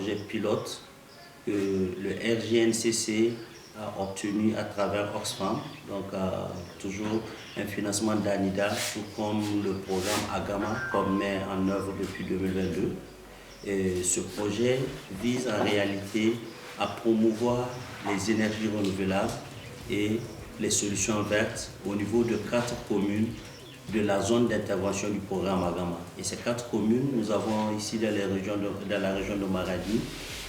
projet pilote que le RGNCC a obtenu à travers Oxfam, donc toujours un financement d'ANIDA, tout comme le programme AGAMA qu'on met en œuvre depuis 2022. Et ce projet vise en réalité à promouvoir les énergies renouvelables et les solutions vertes au niveau de 4 communes de la zone d'intervention du programme AGAMA. Et ces 4 communes, nous avons ici dans la région de Maradi,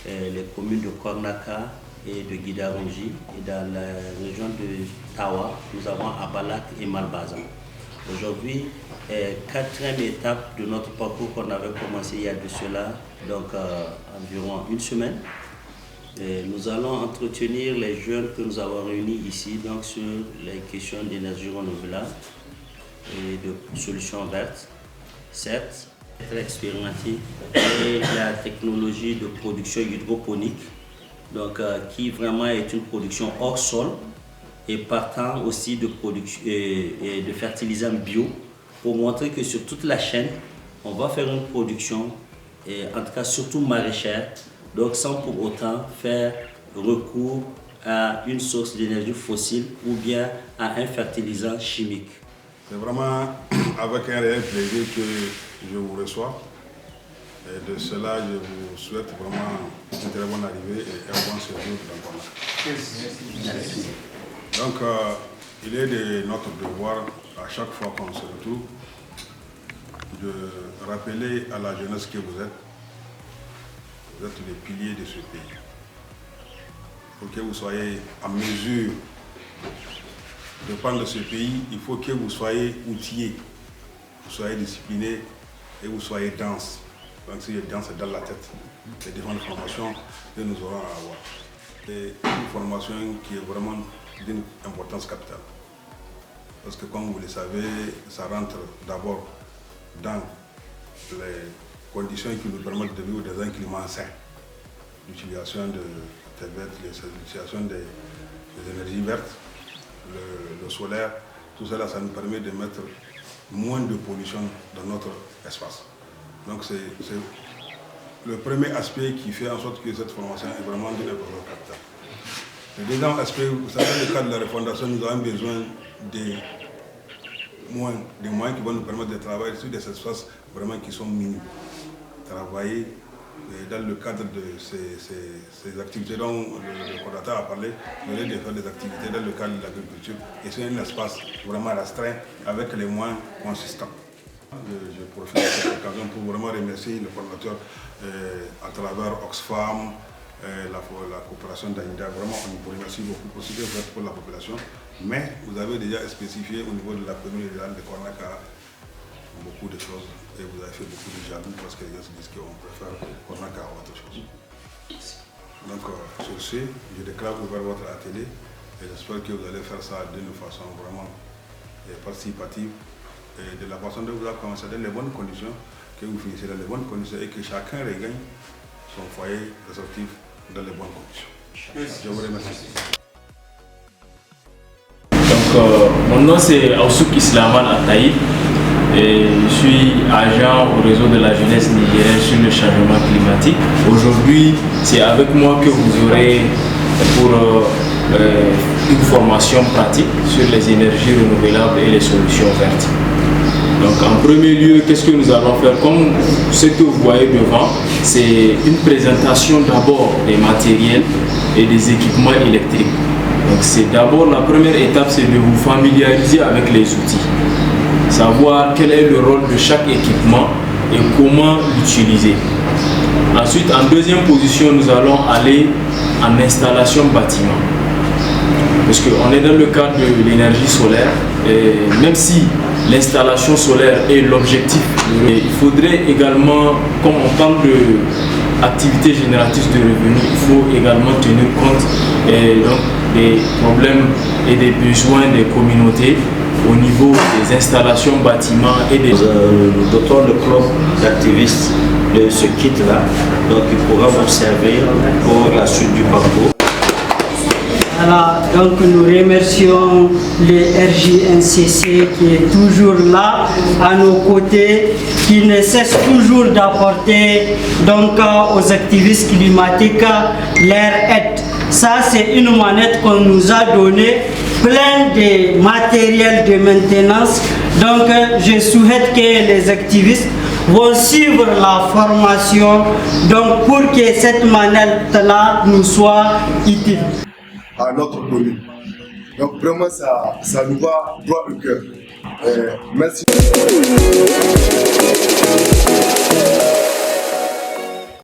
les communes de Kornaka et de Guidaronji, et dans la région de Tawa, nous avons Abalak et Malbaza. Aujourd'hui, 4e étape de notre parcours qu'on avait commencé il y a de cela, donc environ une semaine. Et nous allons entretenir les jeunes que nous avons réunis ici donc sur les questions d'énergie renouvelable et de solutions vertes. Certes, être expérimenté et la technologie de production hydroponique, donc qui vraiment est une production hors sol et partant aussi de production et de fertilisants bio pour montrer que sur toute la chaîne, on va faire une production et en tout cas surtout maraîchère, donc sans pour autant faire recours à une source d'énergie fossile ou bien à un fertilisant chimique. C'est vraiment avec un réel plaisir que je vous reçois. Et de cela, je vous souhaite vraiment une très bonne arrivée et un bon séjour dans Kornaka. Merci. Donc, il est de notre devoir, à chaque fois qu'on se retrouve, de rappeler à la jeunesse que vous êtes les piliers de ce pays. Pour que vous soyez en mesure de prendre ce pays, il faut que vous soyez outillés, vous soyez disciplinés et vous soyez dense. Donc si le dense dans la tête, les différentes formations que nous aurons à avoir. C'est une formation qui est vraiment d'une importance capitale. Parce que comme vous le savez, ça rentre d'abord dans les conditions qui nous permettent de vivre dans un climat sain. L'utilisation de l'utilisation des énergies vertes, le solaire, tout cela, ça nous permet de mettre moins de pollution dans notre espace. Donc c'est le premier aspect qui fait en sorte que cette formation est vraiment d'une importance capitale. Le deuxième aspect, vous savez, dans le cadre de la refondation, nous avons besoin des moyens qui vont nous permettre de travailler sur des espaces vraiment qui sont minimes. Travailler dans le cadre de ces activités dont le coordinateur a parlé, de faire des activités dans le cadre de l'agriculture et c'est un espace vraiment restreint avec les moyens consistants. Je profite de cette occasion pour vraiment remercier le coordinateur à travers Oxfam, la coopération d'ANIDA. Vraiment, on vous remercie beaucoup pour ce que vous faites pour la population. Mais vous avez déjà spécifié au niveau de la commune rurale de Kornaka beaucoup de choses et vous avez fait beaucoup de jaloux parce que les gens se disent qu'on préfère Kornaka à autre chose. Donc, sur ce, je déclare ouvert votre atelier et j'espère que vous allez faire ça d'une façon vraiment participative. Et de la façon dont vous avez commencé dans les bonnes conditions, que vous finissez dans les bonnes conditions et que chacun regagne son foyer respectif dans les bonnes conditions. Je vous remercie. Donc, mon nom c'est Aoussouk Islaman Ataï et je suis agent au réseau de la jeunesse nigérienne sur le changement climatique. Aujourd'hui, c'est avec moi que vous aurez pour une formation pratique sur les énergies renouvelables et les solutions vertes. Donc en premier lieu, qu'est-ce que nous allons faire? Comme ce que vous voyez devant, c'est une présentation d'abord des matériels et des équipements électriques. Donc c'est d'abord la première étape, c'est de vous familiariser avec les outils. Savoir quel est le rôle de chaque équipement et comment l'utiliser. Ensuite, en deuxième position, nous allons aller en installation bâtiment. Parce qu'on est dans le cadre de l'énergie solaire, et même si l'installation solaire est l'objectif, il faudrait également, comme on parle d'activité génératrice de revenus, il faut également tenir compte des problèmes et des besoins des communautés au niveau des installations bâtiments et des... Nous dotons le club d'activistes de ce kit-là, donc il pourra vous servir pour la suite du parcours. Alors, donc nous remercions le RJNCC qui est toujours là à nos côtés, qui ne cesse toujours d'apporter donc aux activistes climatiques leur aide. Ça, c'est une manette qu'on nous a donnée, plein de matériel de maintenance. Donc, je souhaite que les activistes vont suivre la formation donc pour que cette manette-là nous soit utile. À notre commune. Donc vraiment ça nous va droit au cœur. Merci.